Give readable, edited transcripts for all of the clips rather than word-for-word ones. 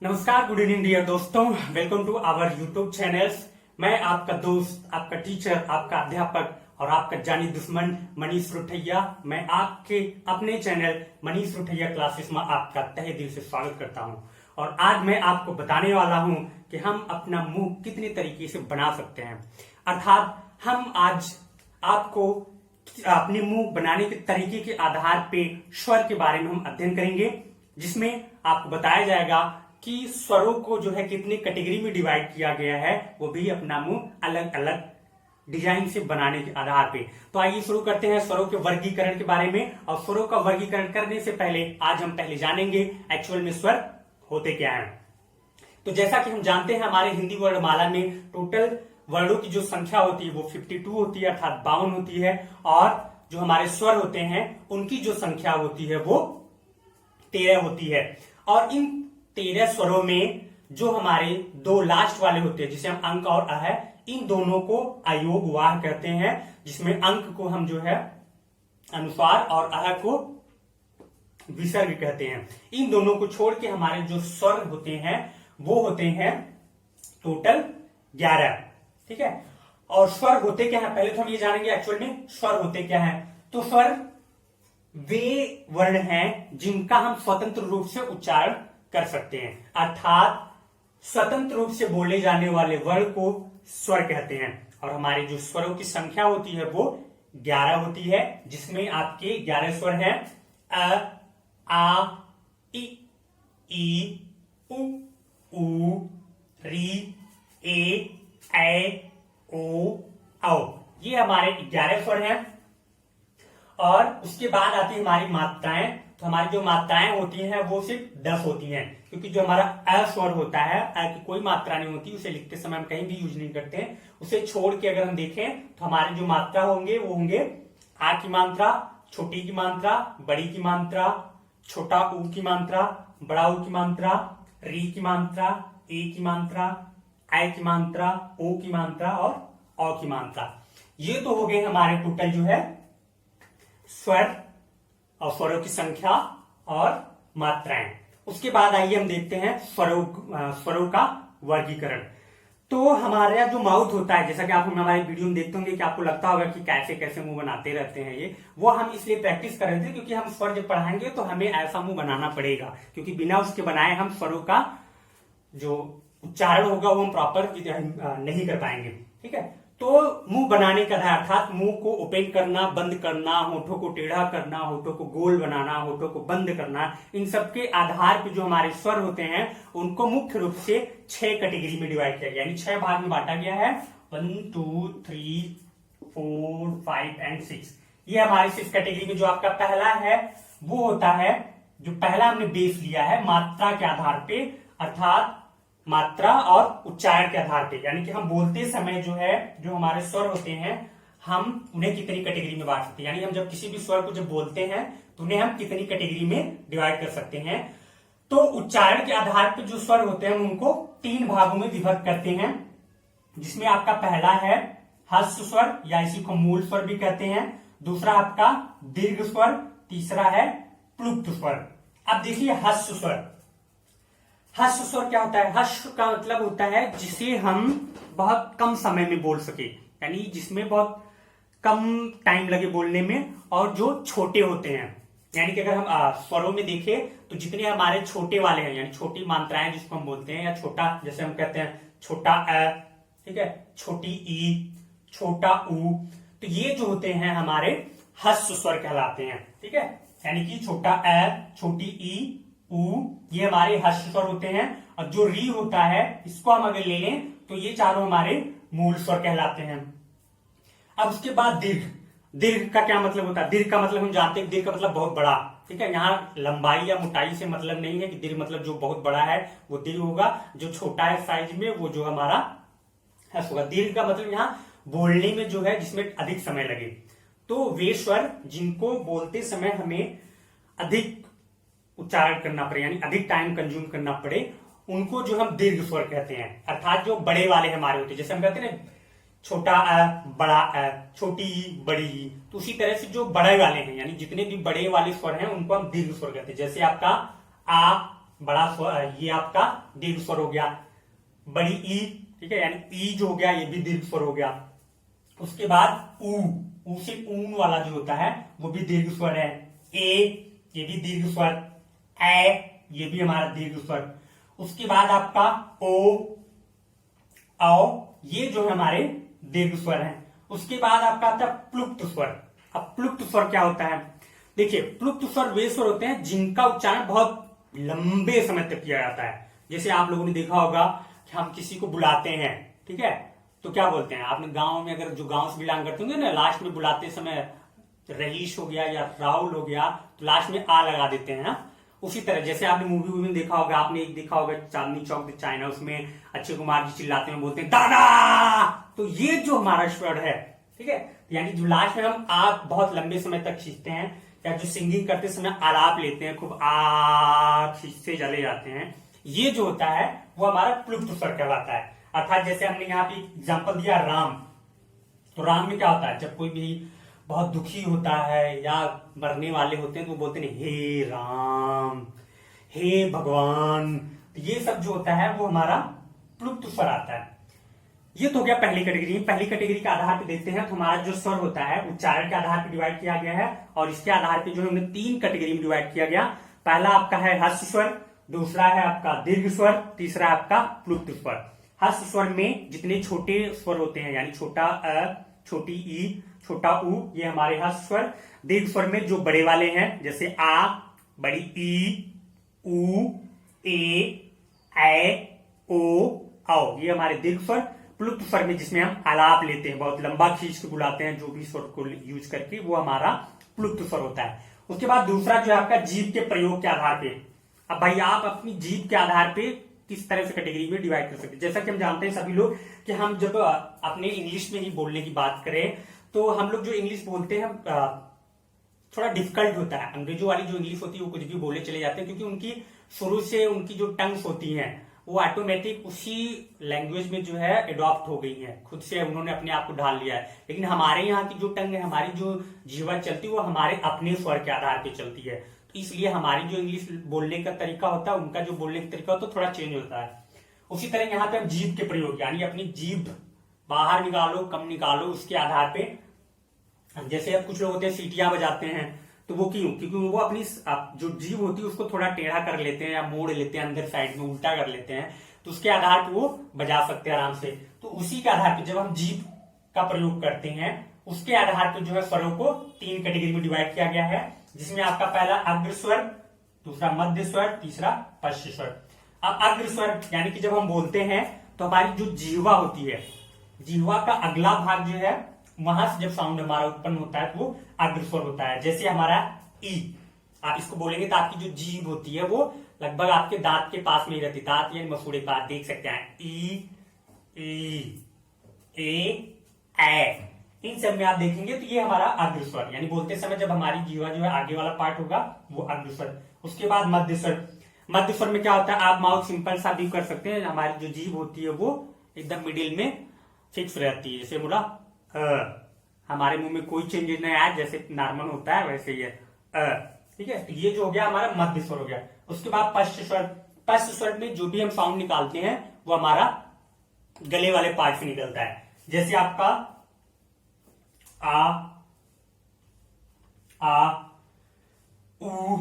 नमस्कार, good evening dear दोस्तों। Welcome to our YouTube channels. मैं आपका दोस्त, आपका टीचर, आपका अध्यापक और आपका जानी दुश्मन मनीष रुठैया। मैं आपके अपने चैनल मनीष रुठैया क्लासेस में आपका तहे दिल से स्वागत करता हूं। और आज मैं आपको बताने वाला हूं कि हम अपना मुंह कितने तरीके से बना सकते हैं। अर्थात हम आज आपको अपने मुंह बनाने के तरीके के आधार पे स्वर के बारे में हम अध्ययन करेंगे, जिसमें आपको बताया जाएगा कि स्वरों को जो है कितनी कैटेगरी में डिवाइड किया गया है, वो भी अपना मुंह अलग अलग डिजाइन से बनाने के आधार पे। तो आइए शुरू करते हैं स्वरों के वर्गीकरण के बारे में। और स्वरों का वर्गीकरण करने से पहले आज हम पहले जानेंगे एक्चुअल में स्वर होते क्या हैं। तो जैसा कि हम जानते हैं, हमारे हिंदी वर्णमाला में टोटल वर्णों की जो संख्या होती है वो 52 होती है, अर्थात 52 होती है। और जो हमारे स्वर होते हैं उनकी जो संख्या होती है वो 13 होती है। और इन 13 स्वरों में जो हमारे दो लास्ट वाले होते हैं, जिसे हम अंक और अ है, इन दोनों को अयोग वाह कहते हैं, जिसमें अंक को हम जो है अनुस्वार और अ को विसर्ग कहते हैं। इन दोनों को छोड़ के हमारे जो स्वर होते हैं वो होते हैं टोटल 11। ठीक है। और स्वर होते क्या है, पहले तो हम ये जानेंगे एक्चुअल में स्वर होते क्या है। तो स्वर वे वर्ण हैं जिनका हम स्वतंत्र रूप से उच्चारण कर सकते हैं, अर्थात स्वतंत्र रूप से बोले जाने वाले वर्ण को स्वर कहते हैं। और हमारे जो स्वरों की संख्या होती है वो 11 होती है, जिसमें आपके 11 स्वर हैं अ, आ, ई, उ, री, ए, ओ, औ। ये हमारे 11 स्वर हैं। और उसके बाद आती है हमारी मात्राएं। तो हमारी जो मात्राएं होती हैं वो सिर्फ 10 होती हैं, क्योंकि जो हमारा अ स्वर होता है, अ की कोई मात्रा नहीं होती, उसे लिखते समय हम कहीं भी यूज नहीं करते हैं। उसे छोड़ के अगर हम देखें तो हमारे जो मात्रा होंगे वो होंगे आ की मात्रा, छोटी की मात्रा, बड़ी की मात्रा, छोटा ऊ की मात्रा, बड़ा ऊ की मात्रा, री की मात्रा, ए की मात्रा, आई की मात्रा, ओ की मात्रा और औ की मात्रा। ये तो हो गए हमारे टोटल जो है स्वर और स्वरों की संख्या और मात्राएं। उसके बाद आइए हम देखते हैं स्वरों का वर्गीकरण। तो हमारा जो माउथ होता है, जैसा कि आप हमारे वीडियो में देखते होंगे कि आपको लगता होगा कि कैसे कैसे मुंह बनाते रहते हैं ये, वो हम इसलिए प्रैक्टिस कर रहे थे क्योंकि हम स्वर जब पढ़ाएंगे तो हमें ऐसा मुंह बनाना पड़ेगा, क्योंकि बिना उसके बनाए हम स्वरों का जो उच्चारण होगा वो हम प्रॉपर नहीं कर पाएंगे। ठीक है। तो मुंह बनाने का आधार, अर्थात मुंह को ओपन करना, बंद करना, होठों को टेढ़ा करना, होठों को गोल बनाना, होठों को बंद करना, इन सब के आधार पे जो हमारे स्वर होते हैं उनको मुख्य रूप से 6 कैटेगरी में डिवाइड किया गया, यानी 6 भाग में बांटा गया है। 1 2 3 4 5 एंड 6। ये हमारे 6 कैटेगरी में जो आपका पहला है वो होता है, जो पहला हमने बेस लिया है मात्रा के आधार पे, अर्थात मात्रा और उच्चारण के आधार पे, यानी कि हम बोलते समय जो है जो हमारे स्वर होते हैं हम उन्हें कितनी कैटेगरी में बांट सकते हैं, यानी हम जब किसी भी स्वर को जब बोलते हैं तो उन्हें हम कितनी कैटेगरी में डिवाइड कर सकते हैं। तो उच्चारण के आधार पे जो स्वर होते हैं उनको 3 भागों में विभक्त करते हैं, जिसमें आपका पहला है ह्रस्व स्वर, या इसी को मूल स्वर भी कहते हैं। दूसरा आपका दीर्घ स्वर, तीसरा है प्लुप्त स्वर। अब देखिए ह्रस्व स्वर। ह्रस्व स्वर क्या होता है? ह्रस्व का मतलब होता है जिसे हम बहुत कम समय में बोल सके, यानी जिसमें बहुत कम टाइम लगे बोलने में, और जो छोटे होते हैं। यानी कि अगर हम स्वरों में देखें तो जितने हमारे छोटे वाले हैं, यानी छोटी मात्राएं जिसको हम बोलते हैं, या छोटा, जैसे हम कहते हैं छोटा अ, ठीक है, छोटी ई, छोटा ऊ, तो ये जो होते हैं हमारे ह्रस्व स्वर कहलाते हैं। ठीक है। यानी कि छोटा अ, छोटी ई, ऊ, ये हमारे ह्रस्व स्वर होते हैं। और जो री होता है इसको हम अगर ले लें तो ये चारों हमारे मूल स्वर कहलाते हैं। अब उसके बाद दीर्घ। दीर्घ का क्या मतलब होता है? दीर्घ का मतलब हम जानते हैं, दीर्घ का मतलब बहुत बड़ा। ठीक है। यहाँ लंबाई या मोटाई से मतलब नहीं है कि दीर्घ मतलब जो बहुत बड़ा है वो दीर्घ होगा, जो छोटा है साइज में वो जो हमारा ह्रस्व होगा। दीर्घ का मतलब यहाँ बोलने में जो है जिसमें अधिक समय लगे। तो वे स्वर जिनको बोलते समय हमें अधिक उच्चारण करना पड़े, यानी अधिक टाइम कंज्यूम करना पड़े, उनको जो हम दीर्घ स्वर कहते हैं। अर्थात जो बड़े वाले हमारे होते हैं, जैसे हम कहते हैं ना छोटा अ, बड़ा अ, छोटी ई, बड़ी ई, तो उसी तरह से जो बड़े वाले हैं, यानी जितने भी बड़े वाले स्वर हैं उनको हम दीर्घ स्वर कहते हैं। जैसे आपका आ, बड़ा स्वर, ये आपका दीर्घ स्वर हो गया। बड़ी ई, ठीक है, यानी ई जो हो गया ये भी दीर्घ स्वर हो गया। उसके बाद ऊ से ऊन वाला जो होता है वो भी दीर्घ स्वर है। ए, ये भी दीर्घ स्वर। ए, ये भी हमारा दीर्घ स्वर। उसके बाद आपका ओ, औ, ये जो है हमारे दीर्घ स्वर हैं। उसके बाद आपका आता है प्लुप्त स्वर। अब प्लुप्त स्वर क्या होता है? देखिए, प्लुप्त स्वर वे स्वर होते हैं जिनका उच्चारण बहुत लंबे समय तक किया जाता है। जैसे आप लोगों ने देखा होगा कि हम किसी को बुलाते हैं, ठीक है, तो क्या बोलते हैं? आपने गांव में, अगर जो गांव से बिलोंग करते होंगे ना, लास्ट में बुलाते समय रईस हो गया या राहुल हो गया तो लास्ट में आ लगा देते हैं ना। उसी तरह जैसे आपने मूवी में देखा होगा, आपने एक देखा होगा चांदनी चौक द चाइना, उसमें अक्षय कुमार जी चिल्लाते हैं, बोलते हैं दादा। तो ये जो हमारा स्वर है, ठीक है, यानी जो लास्ट में हम आप बहुत लंबे समय तक खींचते हैं, या जो सिंगिंग करते समय आलाप लेते हैं, खूब आ खींचते चले जाते हैं, ये जो होता है वो हमारा प्लुप्त स्वर कहलाता है। अर्थात जैसे हमने यहाँ पे एग्जाम्पल दिया राम, तो राम में क्या होता है? जब कोई भी बहुत दुखी होता है या मरने वाले होते हैं तो वो बोलते हैं हे राम, हे भगवान। तो ये सब जो होता है वो हमारा प्लुप्त स्वर आता है। ये तो हो गया पहली कैटेगरी। पहली कैटेगरी के आधार पे देखते हैं तो हमारा जो स्वर होता है उच्चारण के आधार पर डिवाइड किया गया है, और इसके आधार पे जो है उन्हें 3 कैटेगरी में डिवाइड किया गया। पहला आपका है हर्ष स्वर, दूसरा है आपका दीर्घ स्वर, तीसरा है आपका प्लुप्त स्वर। हर्ष स्वर में जितने छोटे स्वर होते हैं, यानी छोटा अ, छोटी ई, छोटा ऊ, ये हमारे हर्ष स्वर। दीर्घ स्वर में जो बड़े वाले हैं, जैसे आ, बड़ी ई, ऊ, ए, ओ, औ, ये हमारे दीर्घ स्वर। प्लुप्त स्वर में जिसमें हम आलाप लेते हैं, बहुत लंबा खींच के बुलाते हैं जो भी स्वर को यूज करके, वो हमारा प्लुप्त स्वर होता है। उसके बाद दूसरा जो है आपका जीभ के प्रयोग के आधार पे। अब भाई आप अपनी जीभ के आधार पे किस तरह से कैटेगरी में डिवाइड कर सकते हैं? जैसा कि हम जानते हैं सभी लोग कि हम जब अपने इंग्लिश में ही बोलने की बात करें तो हम लोग जो इंग्लिश बोलते हैं थोड़ा डिफिकल्ट होता है। अंग्रेजों वाली जो इंग्लिश होती है वो कुछ भी बोले चले जाते हैं, क्योंकि उनकी शुरू से उनकी जो टंग्स होती हैं वो ऑटोमेटिक उसी लैंग्वेज में जो है एडॉप्ट हो गई है, खुद से उन्होंने अपने आप को ढाल लिया है। लेकिन हमारे यहाँ की जो टंग है, हमारी जो जीवा चलती है वो हमारे अपने स्वर के आधार पर चलती है। तो इसलिए हमारी जो इंग्लिश बोलने का तरीका होता है, उनका जो बोलने का तरीका होता है थोड़ा चेंज होता है। उसी तरह यहाँ पे हम जीभ के प्रयोग, यानी अपनी जीभ बाहर निकालो कम निकालो, उसके आधार पे, जैसे अब कुछ लोग होते हैं सीटियां बजाते हैं, तो वो क्यों? क्योंकि वो अपनी जो जीभ होती है उसको थोड़ा टेढ़ा कर लेते हैं या मोड़ लेते हैं, अंदर साइड में उल्टा कर लेते हैं, तो उसके आधार पर वो बजा सकते हैं आराम से। तो उसी के आधार पर जब हम जीभ का प्रयोग करते हैं, उसके आधार पर जो है स्वरों को 3 कैटेगरी में डिवाइड किया गया है, जिसमें आपका पहला अग्र स्वर, दूसरा मध्य स्वर, तीसरा पश्च स्वर। अब अग्र स्वर यानी कि जब हम बोलते हैं तो हमारी जो जीवा होती है, जीवा का अगला भाग जो है, वहां से जब साउंड हमारा उत्पन्न होता है तो वो अग्र स्वर होता है। जैसे हमारा ई, आप इसको बोलेंगे तो आपकी जो जीभ होती है वो लगभग आपके दांत के पास में ही रहती है, दांत यानी मसूड़े के पास, देख सकते हैं ई, ए, इन सब में आप देखेंगे तो ये हमारा अग्र स्वर, यानी बोलते समय जब हमारी जीवा जो है आगे वाला पार्ट होगा वो अग्र स्वर। उसके बाद मध्य स्वर। मध्य स्वर में क्या होता है? आप माउथ सिंपल सा भी कर सकते हैं, हमारी जो जीभ होती है वो एकदम मिडिल में फिक्स रहती है। जैसे बोला हमारे मुंह में कोई चेंजेस नहीं आया, जैसे नॉर्मल होता है वैसे ही ठीक है। तो ये जो हो गया हमारा मध्य स्वर हो गया। उसके बाद पश्च स्वर। पश्च स्वर में जो भी हम साउंड निकालते हैं वो हमारा गले वाले पार्ट से निकलता है। जैसे आपका आ, ऊ,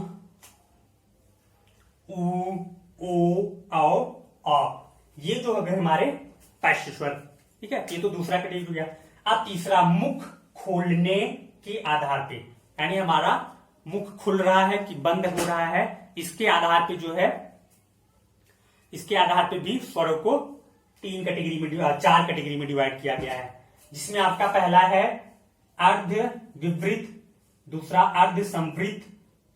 ओ, औ, ये जो हो गए हमारे पश्च स्वर, ठीक है। ये तो दूसरा कैटेगरी हो गया। अब तीसरा मुख खोलने के आधार पे, यानी हमारा मुख खुल रहा है कि बंद हो रहा है, इसके आधार पे जो है, इसके आधार पे भी स्वरों को 4 कैटेगरी में डिवाइड किया गया है, जिसमें आपका पहला है अर्ध विवृत, दूसरा अर्ध संवृत,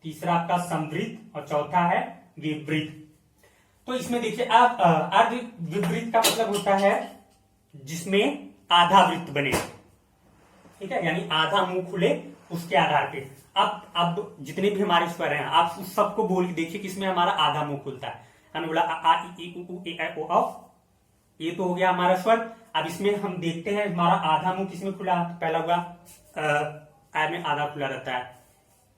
तीसरा आपका संवृत और चौथा है विवृत। तो इसमें देखिए आप अर्ध विवृत का मतलब होता है जिसमें आधा वृत्त बने, ठीक है, यानी आधा मुंह खुले, उसके आधार पे। अब जितने भी हमारे स्वर हैं आप उस सबको बोल के देखिए किसमें हमारा आधा मुंह खुलता है। हमने बोला आ ई उ ए ऐ ओ औ, ये तो हो गया हमारा स्वर। अब इसमें हम देखते हैं हमारा आधा मुंह किसमें खुला। तो पहला होगा आ में आधा खुला रहता है,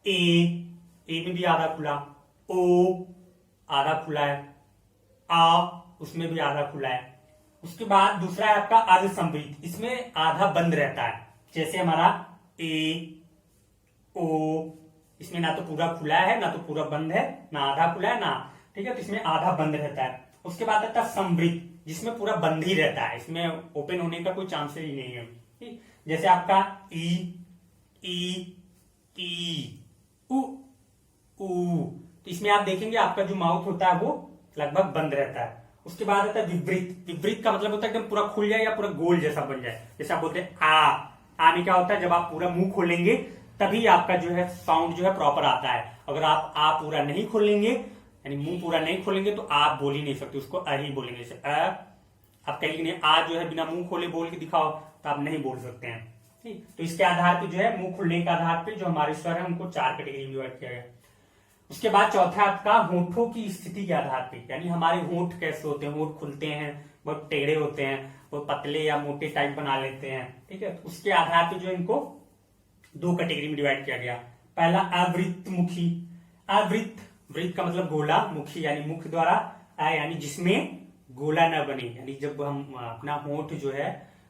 ए में भी आधा खुला, ओ आधा खुला है। आ, उसमें भी आधा खुला है। उसके बाद दूसरा है आपका अर्धसंवृत, इसमें आधा बंद रहता है। जैसे हमारा ए, ओ, इसमें ना तो पूरा खुला है ना तो पूरा बंद है, ना आधा खुला है ना, ठीक है, तो इसमें आधा बंद रहता है। उसके बाद आता है समृत, जिसमें पूरा बंद ही रहता है, इसमें ओपन होने का कोई चांस ही नहीं है। ठीक, जैसे आपका ई, उ, तो इसमें आप देखेंगे आपका जो माउथ होता है वो लगभग बंद रहता है। उसके बाद आता है विपरीत। विपरीत का मतलब होता है एकदम पूरा खुल जाए या पूरा गोल जैसा बन जाए। जैसे आप बोलते हैं आ में क्या होता है, जब आप पूरा मुंह खोलेंगे तभी आपका जो है साउंड जो है प्रॉपर आता है। अगर आप आ पूरा नहीं खोलेंगे, यानी मुंह पूरा नहीं खोलेंगे, तो आप बोल ही नहीं सकते, उसको अ ही बोलेंगे। जैसे आप कहेंगे नहीं, आ जो है बिना मुंह खोले बोल के दिखाओ, तो आप नहीं बोल सकते हैं। ठीक, तो इसके आधार पे जो है मुंह खुलने के आधार पे जो हमारे स्वर है उनको 4 कैटेगरी में डिवाइड किया गया। उसके बाद चौथा आपका होठों की स्थिति के आधार पे, यानी हमारे होठ कैसे होते हैं, होठ खुलते हैं, बहुत टेढ़े होते हैं, बहुत पतले या मोटे टाइप बना लेते हैं। ठीक है, तो उसके आधार पे जो इनको 2 कैटेगरी में डिवाइड किया गया। पहला अवृत्त मुखी। अवृत्त, वृत्त का मतलब गोला, मुखी यानी मुख द्वारा, यानी जिसमें गोला न बने, यानी जब हम अपना होठ जो है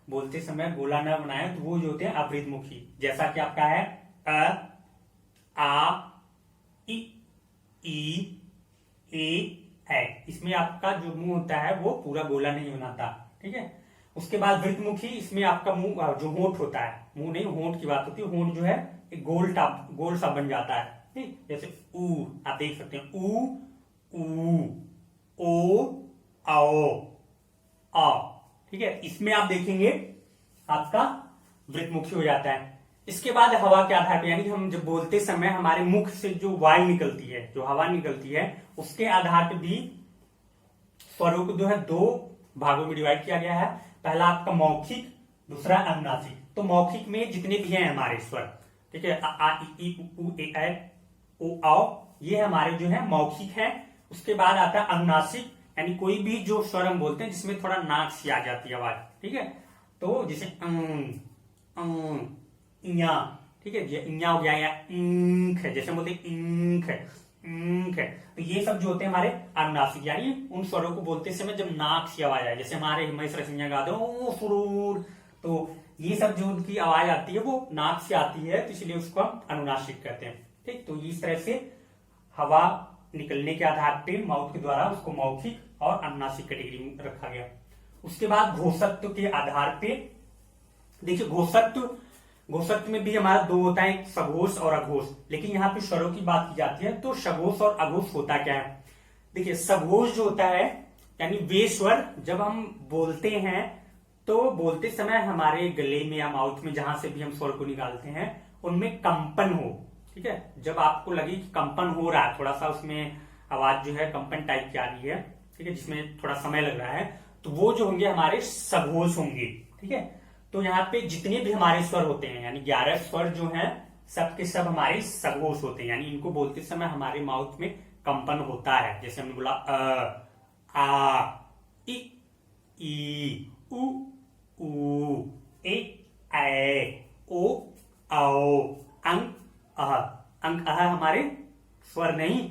बोलते समय गोला न बनाए तो वो जो होते हैं अवृत्त मुखी। जैसा कि आपका है अ, आ, ई, ए, इसमें आपका जो मुंह होता है वो पूरा गोला नहीं बनाता। ठीक है, उसके बाद वृत्तमुखी, इसमें आपका मुंह जो होंठ होता है, मुंह नहीं होंठ की बात होती है, होंठ जो है एक गोल सा बन जाता है। ठीक, जैसे ऊ, आप देख सकते हैं ऊ, ओ, आओ, आ। ठीक है, इसमें आप देखेंगे आपका वृत्तमुखी हो जाता है। इसके बाद हवा के आधार पर, यानी हम जब बोलते समय हमारे मुख से जो वायु निकलती है, जो हवा निकलती है, उसके आधार पर भी स्वरों को जो है 2 भागों में डिवाइड किया गया है। पहला आपका मौखिक, दूसरा अनुनासिक। तो मौखिक में जितने भी हैं हमारे स्वर, ठीक है, आ, ई, उ, ए, ऐ, ओ, आओ, ये हमारे जो है मौखिक है। उसके बाद आता है अनुनासिक, यानी कोई भी जो स्वर हम बोलते हैं जिसमें थोड़ा नाक सी आ जाती है आवाज। ठीक है, तो जैसे इया, ठीक है, इया हो गया, या इंख है, जैसे बोलते इंख है, तो ये सब जो होते हैं हमारे अनुनासिक, यानी उन स्वरों को बोलते समय जब नाक से आवाज आए, जैसे हमारे हिमेश रेशमिया गाते हो सुरूर, तो ये सब जो उनकी आवाज आती है वो नाक से आती है, तो इसलिए उसको हम अनुनासिक कहते हैं। ठीक, तो इस तरह से हवा निकलने के आधार पे माउथ के द्वारा उसको मौखिक और अनुनासिक कैटेगरी में रखा गया। उसके बाद घोषत्व के आधार पे देखिए, घोषत्व में भी हमारा 2 होता है, एक सघोष और अघोष। लेकिन यहाँ पे स्वरों की बात की जाती है तो सघोष और अघोष होता क्या है। देखिए, सघोष जो होता है यानी वे स्वर जब हम बोलते हैं तो बोलते समय हमारे गले में या माउथ में जहां से भी हम स्वर को निकालते हैं उनमें कंपन हो। ठीक है, जब आपको लगे कि कंपन हो रहा है, थोड़ा सा उसमें आवाज जो है कंपन टाइप की आ रही है, ठीक है, जिसमें थोड़ा समय लग रहा है, तो वो जो होंगे हमारे सघोष होंगे। ठीक है, तो यहाँ पे जितने भी हमारे स्वर होते हैं, यानी 11 स्वर जो हैं सब के सब हमारे सघोष होते हैं, यानी इनको बोलते समय हमारे माउथ में कंपन होता है। जैसे हमने बोला आ, ई, उ, ए, ऐ, ओ, आओ, अंक, अह। अंक, अह हमारे स्वर नहीं,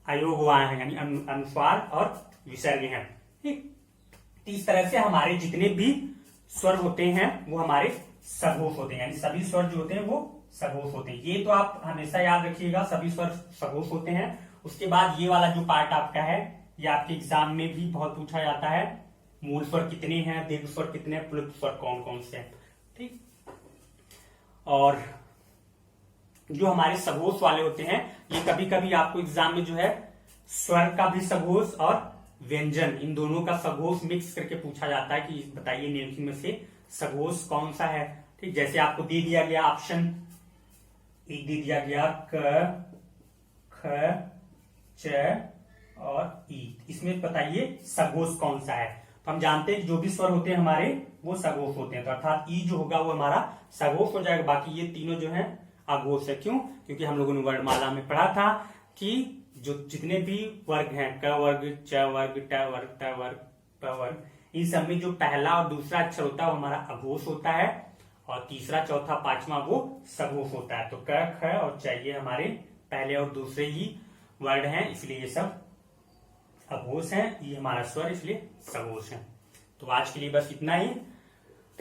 अयोग वाय हैं, यानी अनुस्वार और विसर्ग हैं। ठीक, इस तरह से हमारे जितने भी स्वर होते हैं वो हमारे सघोष होते हैं, यानी सभी स्वर जो होते हैं वो सघोष होते हैं। ये तो आप हमेशा याद रखिएगा, सभी स्वर सघोष होते हैं। उसके बाद ये वाला जो पार्ट आपका है, ये आपके एग्जाम में भी बहुत पूछा जाता है, मूल स्वर कितने हैं, दीर्घ स्वर कितने, प्लुप्त स्वर कौन कौन से हैं। ठीक, और जो हमारे सघोष वाले होते हैं ये कभी कभी आपको एग्जाम में जो है स्वर का भी सघोष और व्यंजन, इन दोनों का सघोष मिक्स करके पूछा जाता है कि बताइए निम्नलिखित में से सघोष कौन सा है। ठीक, जैसे आपको दे दिया गया ऑप्शन, एक दे दिया गया क, ख, च और ई, इसमें बताइए सघोष कौन सा है। तो हम जानते हैं कि जो भी स्वर होते हैं हमारे वो सघोष होते हैं, तो अर्थात ई जो होगा वो हमारा सघोष हो जाएगा। बाकी ये तीनों जो है अघोष है। क्यों? क्योंकि हम लोगों ने वर्णमाला में पढ़ा था कि जो जितने भी वर्ग हैं, क वर्ग, च वर्ग, ट वर्ग, त वर्ग, प वर्ग, इन सब में जो पहला और दूसरा अक्षर होता है वो हमारा अघोष होता है और तीसरा, चौथा, पांचवा वो सघोष होता है। तो क, ख और च ये हमारे पहले और दूसरे ही वर्ड हैं, इसलिए ये सब अघोष है, ये हमारा स्वर इसलिए सघोष है। तो आज के लिए बस इतना ही।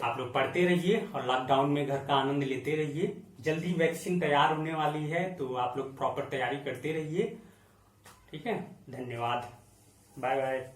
आप लोग पढ़ते रहिए और लॉकडाउन में घर का आनंद लेते रहिए। जल्दी वैक्सीन तैयार होने वाली है, तो आप लोग प्रॉपर तैयारी करते रहिए। ठीक है, धन्यवाद, बाय बाय।